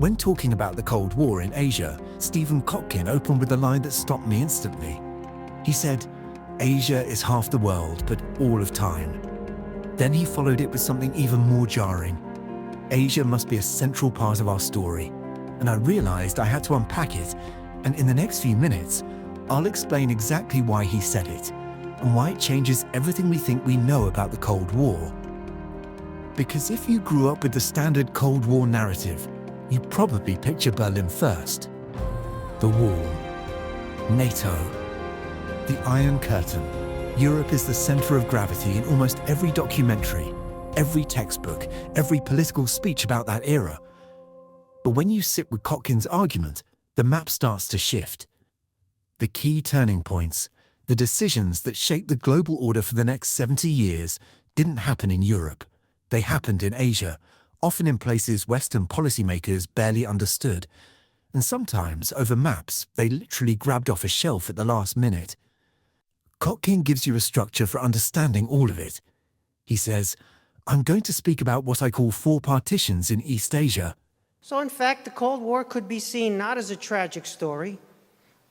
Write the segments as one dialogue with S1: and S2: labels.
S1: When talking about the Cold War in Asia, Stephen Kotkin opened with a line that stopped me instantly. He said, "Asia is half the world, but all of time." Then he followed it with something even more jarring. Asia must be a central part of our story. And I realized I had to unpack it, and in the next few minutes, I'll explain exactly why he said it, and why it changes everything we think we know about the Cold War. Because if you grew up with the standard Cold War narrative, you probably picture Berlin first. The wall, NATO, the Iron Curtain. Europe is the center of gravity in almost every documentary, every textbook, every political speech about that era. But when you sit with Kotkin's argument, the map starts to shift. The key turning points, the decisions that shape the global order for the next 70 years, didn't happen in Europe. They happened in Asia, often in places Western policymakers barely understood. And sometimes, over maps, they literally grabbed off a shelf at the last minute. Kotkin gives you a structure for understanding all of it. He says, "I'm going to speak about what I call 4 partitions in East Asia."
S2: So in fact, the Cold War could be seen not as a tragic story,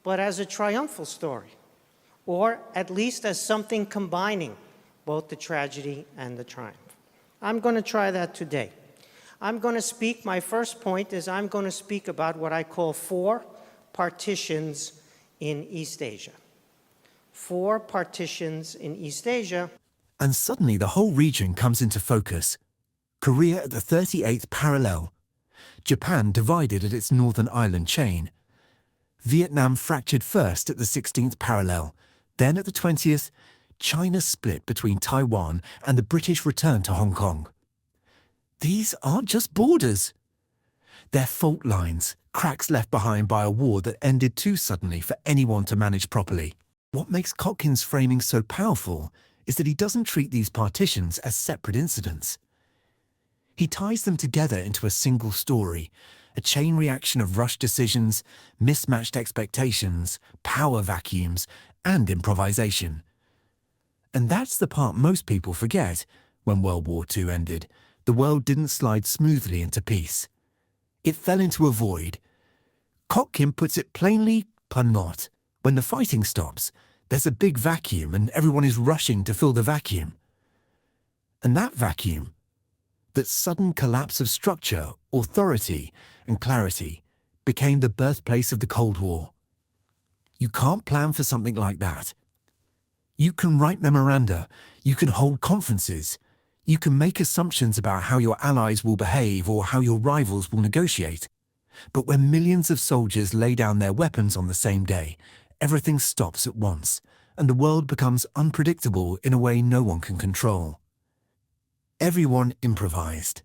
S2: but as a triumphal story, or at least as something combining both the tragedy and the triumph. I'm going to try that today. My first point is I'm going to speak about what I call 4 partitions in East Asia. 4 partitions in East Asia.
S1: And suddenly the whole region comes into focus. Korea at the 38th parallel. Japan divided at its northern island chain. Vietnam fractured first at the 16th parallel. Then at the 20th, China split between Taiwan and the British returned to Hong Kong. These aren't just borders. They're fault lines, cracks left behind by a war that ended too suddenly for anyone to manage properly. What makes Kotkin's framing so powerful is that he doesn't treat these partitions as separate incidents. He ties them together into a single story, a chain reaction of rushed decisions, mismatched expectations, power vacuums, and improvisation. And that's the part most people forget. When World War II ended, the world didn't slide smoothly into peace. It fell into a void. Kotkin puts it plainly, pun not. When the fighting stops, there's a big vacuum and everyone is rushing to fill the vacuum. And that vacuum, that sudden collapse of structure, authority, and clarity, became the birthplace of the Cold War. You can't plan for something like that. You can write memoranda, you can hold conferences, you can make assumptions about how your allies will behave or how your rivals will negotiate. But when millions of soldiers lay down their weapons on the same day, everything stops at once, and the world becomes unpredictable in a way no one can control. Everyone improvised.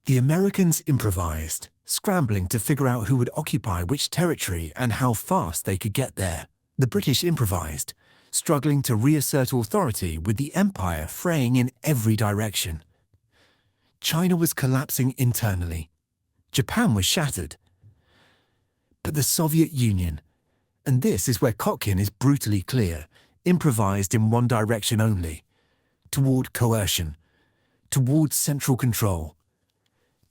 S1: The Americans improvised, scrambling to figure out who would occupy which territory and how fast they could get there. The British improvised, struggling to reassert authority with the empire fraying in every direction. China was collapsing internally. Japan was shattered. But the Soviet Union, and this is where Kotkin is brutally clear, improvised in one direction only, toward coercion, toward central control,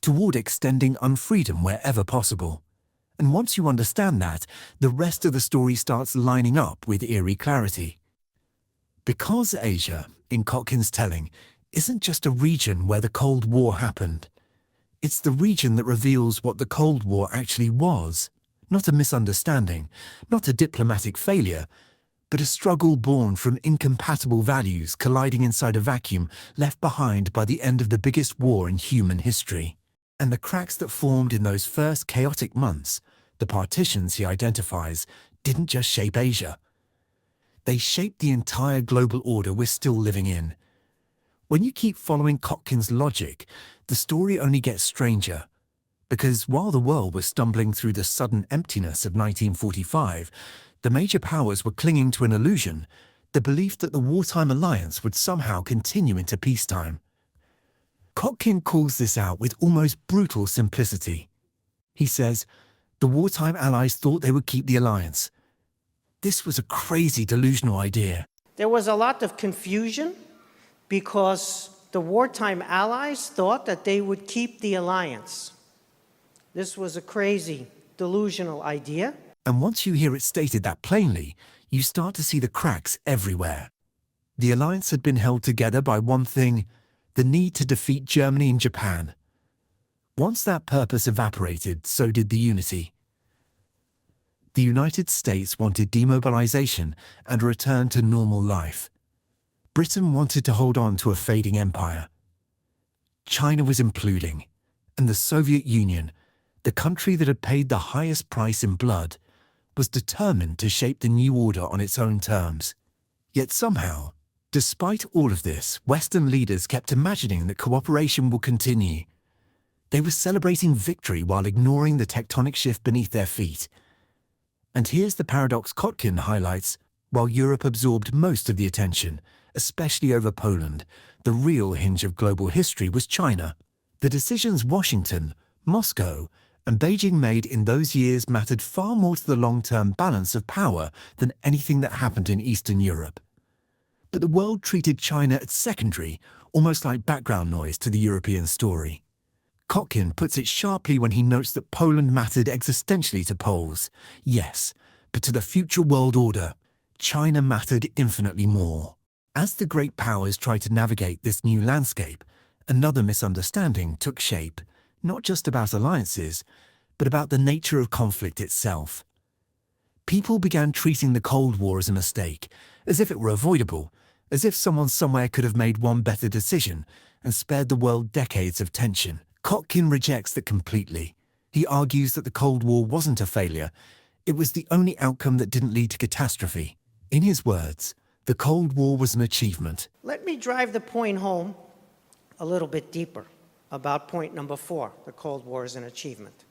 S1: toward extending unfreedom wherever possible. And once you understand that, the rest of the story starts lining up with eerie clarity. Because Asia, in Kotkin's telling, isn't just a region where the Cold War happened. It's the region that reveals what the Cold War actually was. Not a misunderstanding, not a diplomatic failure, but a struggle born from incompatible values colliding inside a vacuum left behind by the end of the biggest war in human history. And the cracks that formed in those first chaotic months, the partitions he identifies, didn't just shape Asia. They shaped the entire global order we're still living in. When you keep following Kotkin's logic, the story only gets stranger. Because while the world was stumbling through the sudden emptiness of 1945, the major powers were clinging to an illusion, the belief that the wartime alliance would somehow continue into peacetime. Kotkin calls this out with almost brutal simplicity. He says, the wartime allies thought they would keep the alliance. This was a crazy delusional idea.
S2: There was a lot of confusion because the wartime allies thought that they would keep the alliance. This was a crazy, delusional idea.
S1: And once you hear it stated that plainly, you start to see the cracks everywhere. The alliance had been held together by one thing: the need to defeat Germany and Japan. Once that purpose evaporated, so did the unity. The United States wanted demobilization and a return to normal life. Britain wanted to hold on to a fading empire. China was imploding, and the Soviet Union, the country that had paid the highest price in blood, was determined to shape the new order on its own terms. Yet somehow, despite all of this, Western leaders kept imagining that cooperation will continue. They were celebrating victory while ignoring the tectonic shift beneath their feet. And here's the paradox Kotkin highlights: while Europe absorbed most of the attention, especially over Poland, the real hinge of global history was China. The decisions Washington, Moscow, and Beijing made in those years mattered far more to the long-term balance of power than anything that happened in Eastern Europe. But the world treated China as secondary, almost like background noise to the European story. Kotkin puts it sharply when he notes that Poland mattered existentially to Poles, yes, but to the future world order, China mattered infinitely more. As the great powers tried to navigate this new landscape, another misunderstanding took shape, not just about alliances, but about the nature of conflict itself. People began treating the Cold War as a mistake, as if it were avoidable, as if someone somewhere could have made one better decision and spared the world decades of tension. Kotkin rejects that completely. He argues that the Cold War wasn't a failure, it was the only outcome that didn't lead to catastrophe. In his words, the Cold War was an achievement.
S2: Let me drive the point home a little bit deeper about point number 4, the Cold War is an achievement.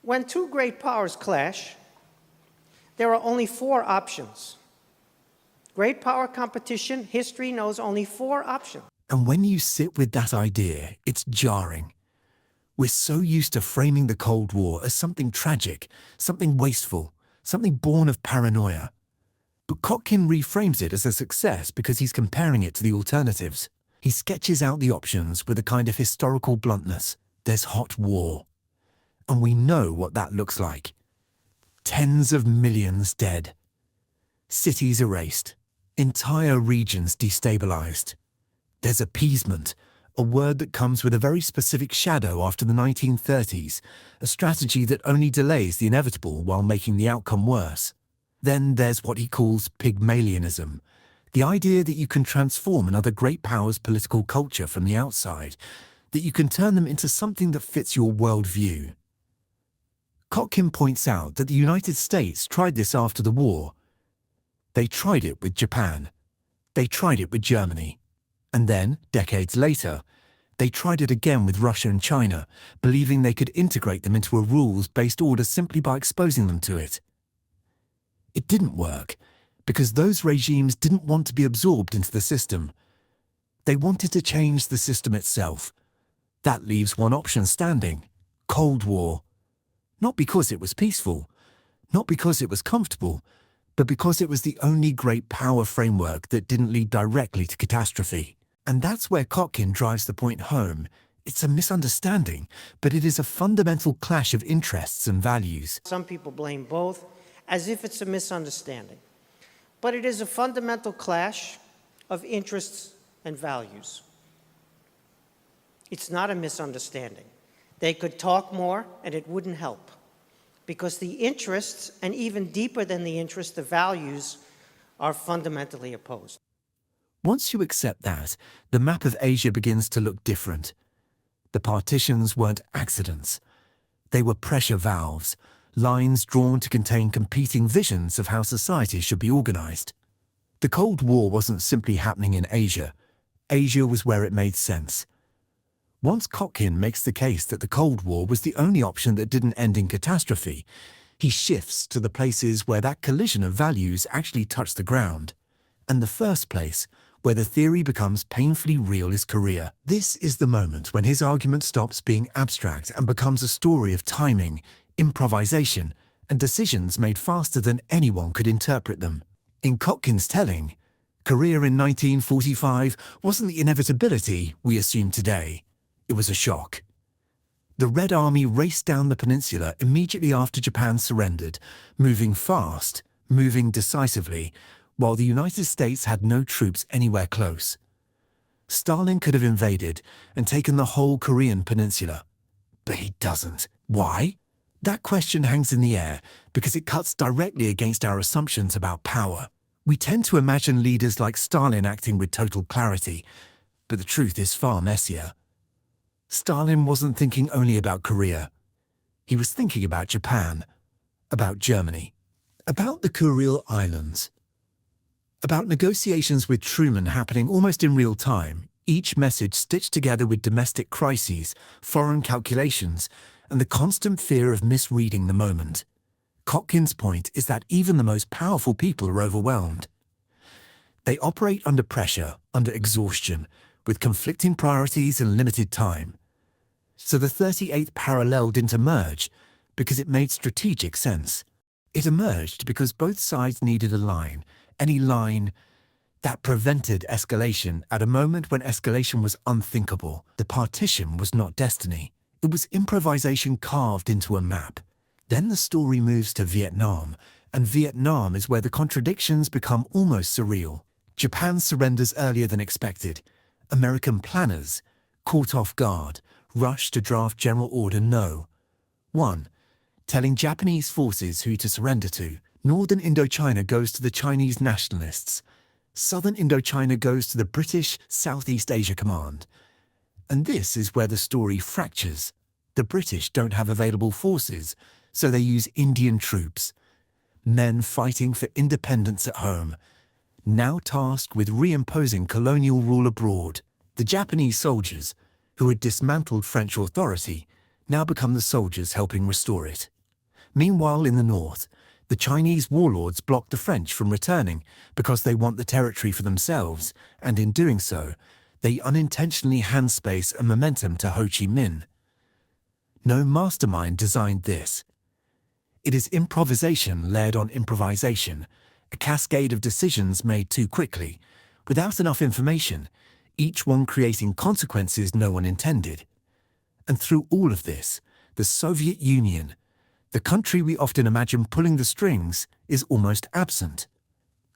S2: When two great powers clash, there are only 4 options. Great power competition, history knows only 4 options.
S1: And when you sit with that idea, it's jarring. We're so used to framing the Cold War as something tragic, something wasteful, something born of paranoia. But Kotkin reframes it as a success because he's comparing it to the alternatives. He sketches out the options with a kind of historical bluntness. There's hot war. And we know what that looks like. Tens of millions dead. Cities erased. Entire regions destabilized. There's appeasement, a word that comes with a very specific shadow after the 1930s, a strategy that only delays the inevitable while making the outcome worse. Then there's what he calls Pygmalionism, the idea that you can transform another great power's political culture from the outside, that you can turn them into something that fits your worldview. Kotkin points out that the United States tried this after the war. They tried it with Japan. They tried it with Germany. And then, decades later, they tried it again with Russia and China, believing they could integrate them into a rules-based order simply by exposing them to it. It didn't work, because those regimes didn't want to be absorbed into the system. They wanted to change the system itself. That leaves one option standing: Cold War. Not because it was peaceful, not because it was comfortable, but because it was the only great power framework that didn't lead directly to catastrophe. And that's where Kotkin drives the point home. It's a misunderstanding, but it is a fundamental clash of interests and values.
S2: Some people blame both, as if it's a misunderstanding. But it is a fundamental clash of interests and values. It's not a misunderstanding. They could talk more and it wouldn't help, because the interests, and even deeper than the interests, the values, are fundamentally opposed.
S1: Once you accept that, the map of Asia begins to look different. The partitions weren't accidents. They were pressure valves, lines drawn to contain competing visions of how society should be organized. The Cold War wasn't simply happening in Asia. Asia was where it made sense. Once Kotkin makes the case that the Cold War was the only option that didn't end in catastrophe, he shifts to the places where that collision of values actually touched the ground. And the first place, where the theory becomes painfully real, is Korea. This is the moment when his argument stops being abstract and becomes a story of timing, improvisation, and decisions made faster than anyone could interpret them. In Kotkin's telling, Korea in 1945 wasn't the inevitability we assume today. It was a shock. The Red Army raced down the peninsula immediately after Japan surrendered, moving fast, moving decisively, while the United States had no troops anywhere close. Stalin could have invaded and taken the whole Korean peninsula. But he doesn't. Why? That question hangs in the air because it cuts directly against our assumptions about power. We tend to imagine leaders like Stalin acting with total clarity, but the truth is far messier. Stalin wasn't thinking only about Korea. He was thinking about Japan, about Germany, about the Kuril Islands, about negotiations with Truman happening almost in real time, each message stitched together with domestic crises, foreign calculations, and the constant fear of misreading the moment. Kotkin's point is that even the most powerful people are overwhelmed. They operate under pressure, under exhaustion, with conflicting priorities and limited time. So the 38th parallel didn't emerge because it made strategic sense. It emerged because both sides needed a line, any line that prevented escalation at a moment when escalation was unthinkable. The partition was not destiny. It was improvisation carved into a map. Then the story moves to Vietnam, and Vietnam is where the contradictions become almost surreal. Japan surrenders earlier than expected. American planners, caught off guard, rush to draft General Order No. 1, telling Japanese forces who to surrender to. Northern Indochina goes to the Chinese nationalists. Southern Indochina goes to the British Southeast Asia Command. And this is where the story fractures. The British don't have available forces, so they use Indian troops. Men fighting for independence at home, now tasked with reimposing colonial rule abroad. The Japanese soldiers, who had dismantled French authority, now become the soldiers helping restore it. Meanwhile, in the north, the Chinese warlords block the French from returning because they want the territory for themselves, and in doing so, they unintentionally hand space and momentum to Ho Chi Minh. No mastermind designed this. It is improvisation layered on improvisation, a cascade of decisions made too quickly, without enough information, each one creating consequences no one intended. And through all of this, the Soviet Union, the country we often imagine pulling the strings, is almost absent.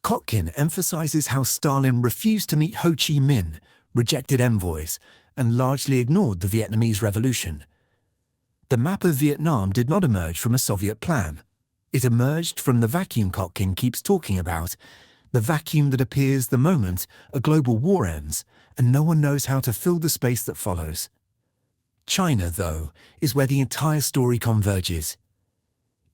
S1: Kotkin emphasizes how Stalin refused to meet Ho Chi Minh, rejected envoys, and largely ignored the Vietnamese Revolution. The map of Vietnam did not emerge from a Soviet plan. It emerged from the vacuum Kotkin keeps talking about, the vacuum that appears the moment a global war ends and no one knows how to fill the space that follows. China, though, is where the entire story converges.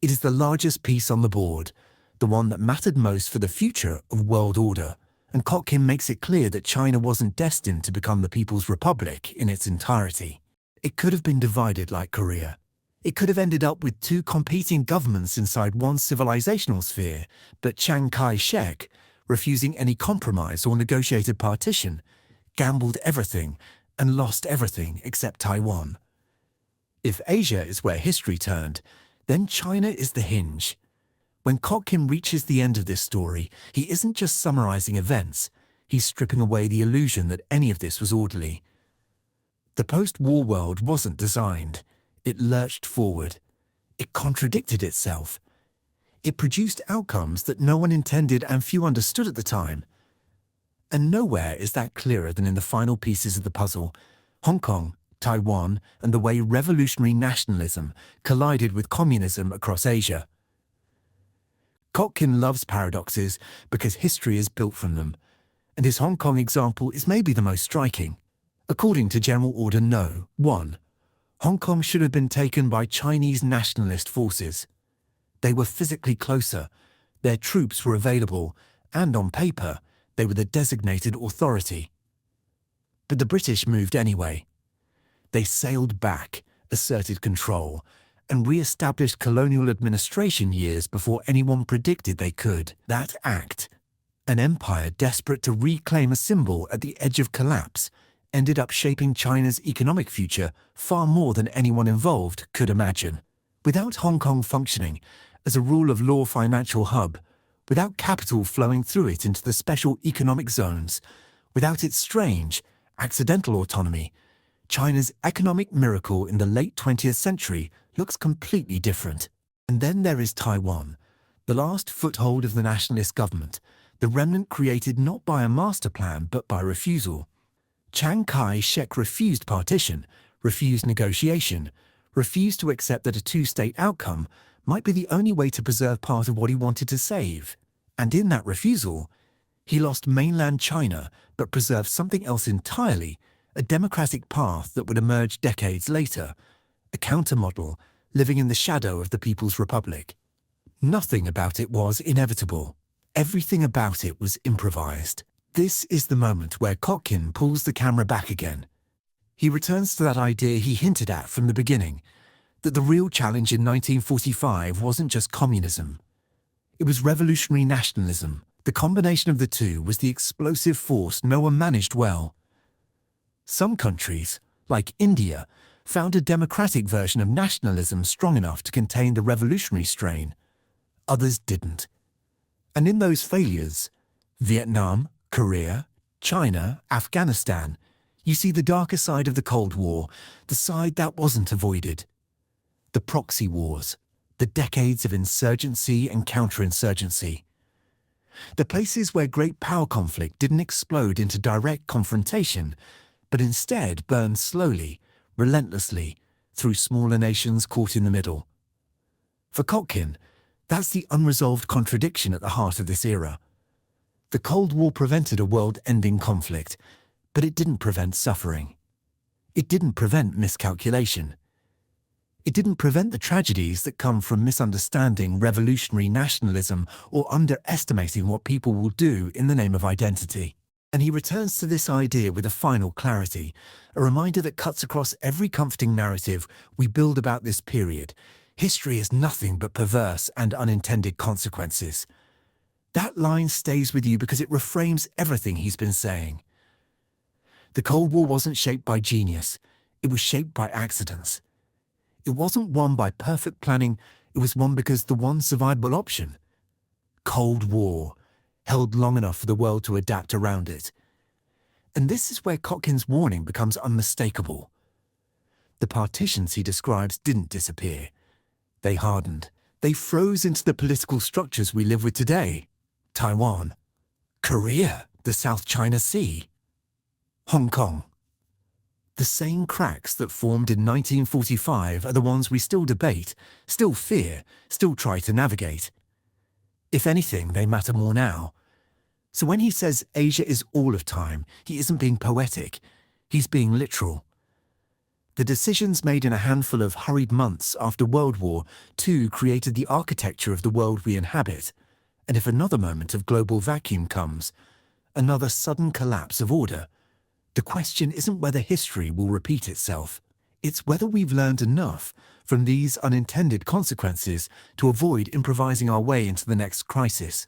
S1: It is the largest piece on the board, the one that mattered most for the future of world order, and Kotkin makes it clear that China wasn't destined to become the People's Republic in its entirety. It could have been divided like Korea. It could have ended up with two competing governments inside one civilizational sphere, but Chiang Kai-shek, refusing any compromise or negotiated partition, gambled everything and lost everything except Taiwan. If Asia is where history turned, then China is the hinge. When Kotkin reaches the end of this story, he isn't just summarizing events, he's stripping away the illusion that any of this was orderly. The post-war world wasn't designed. It lurched forward. It contradicted itself. It produced outcomes that no one intended and few understood at the time. And nowhere is that clearer than in the final pieces of the puzzle: Hong Kong, Taiwan, and the way revolutionary nationalism collided with communism across Asia. Kotkin loves paradoxes because history is built from them, and his Hong Kong example is maybe the most striking. According to General Order No. 1, Hong Kong should have been taken by Chinese nationalist forces. They were physically closer, their troops were available, and on paper, they were the designated authority. But the British moved anyway. They sailed back, asserted control, and re-established colonial administration years before anyone predicted they could. That act, an empire desperate to reclaim a symbol at the edge of collapse, ended up shaping China's economic future far more than anyone involved could imagine. Without Hong Kong functioning as a rule of law financial hub, without capital flowing through it into the special economic zones, without its strange, accidental autonomy, China's economic miracle in the late 20th century looks completely different. And then there is Taiwan, the last foothold of the nationalist government, the remnant created not by a master plan but by refusal. Chiang Kai-shek refused partition, refused negotiation, refused to accept that a two-state outcome might be the only way to preserve part of what he wanted to save. And in that refusal, he lost mainland China but preserved something else entirely, a democratic path that would emerge decades later, a countermodel living in the shadow of the People's Republic. Nothing about it was inevitable. Everything about it was improvised. This is the moment where Kotkin pulls the camera back again. He returns to that idea he hinted at from the beginning, that the real challenge in 1945 wasn't just communism. It was revolutionary nationalism. The combination of the two was the explosive force no one managed well. Some countries, like India, found a democratic version of nationalism strong enough to contain the revolutionary strain. Others didn't. And in those failures, Vietnam, Korea, China, Afghanistan, you see the darker side of the Cold War, the side that wasn't avoided. The proxy wars, the decades of insurgency and counterinsurgency. The places where great power conflict didn't explode into direct confrontation, but instead burned slowly, relentlessly, through smaller nations caught in the middle. For Kotkin, that's the unresolved contradiction at the heart of this era. The Cold War prevented a world-ending conflict, but it didn't prevent suffering. It didn't prevent miscalculation. It didn't prevent the tragedies that come from misunderstanding revolutionary nationalism or underestimating what people will do in the name of identity. And he returns to this idea with a final clarity, a reminder that cuts across every comforting narrative we build about this period. History is nothing but perverse and unintended consequences. That line stays with you because it reframes everything he's been saying. The Cold War wasn't shaped by genius, it was shaped by accidents. It wasn't won by perfect planning, it was won because the one survivable option, Cold War, held long enough for the world to adapt around it. And this is where Kotkin's warning becomes unmistakable. The partitions he describes didn't disappear. They hardened. They froze into the political structures we live with today. Taiwan, Korea, the South China Sea, Hong Kong. The same cracks that formed in 1945 are the ones we still debate, still fear, still try to navigate. If anything, they matter more now. So when he says Asia is all of time, he isn't being poetic, he's being literal. The decisions made in a handful of hurried months after World War II created the architecture of the world we inhabit. And if another moment of global vacuum comes, another sudden collapse of order, the question isn't whether history will repeat itself. It's whether we've learned enough from these unintended consequences to avoid improvising our way into the next crisis.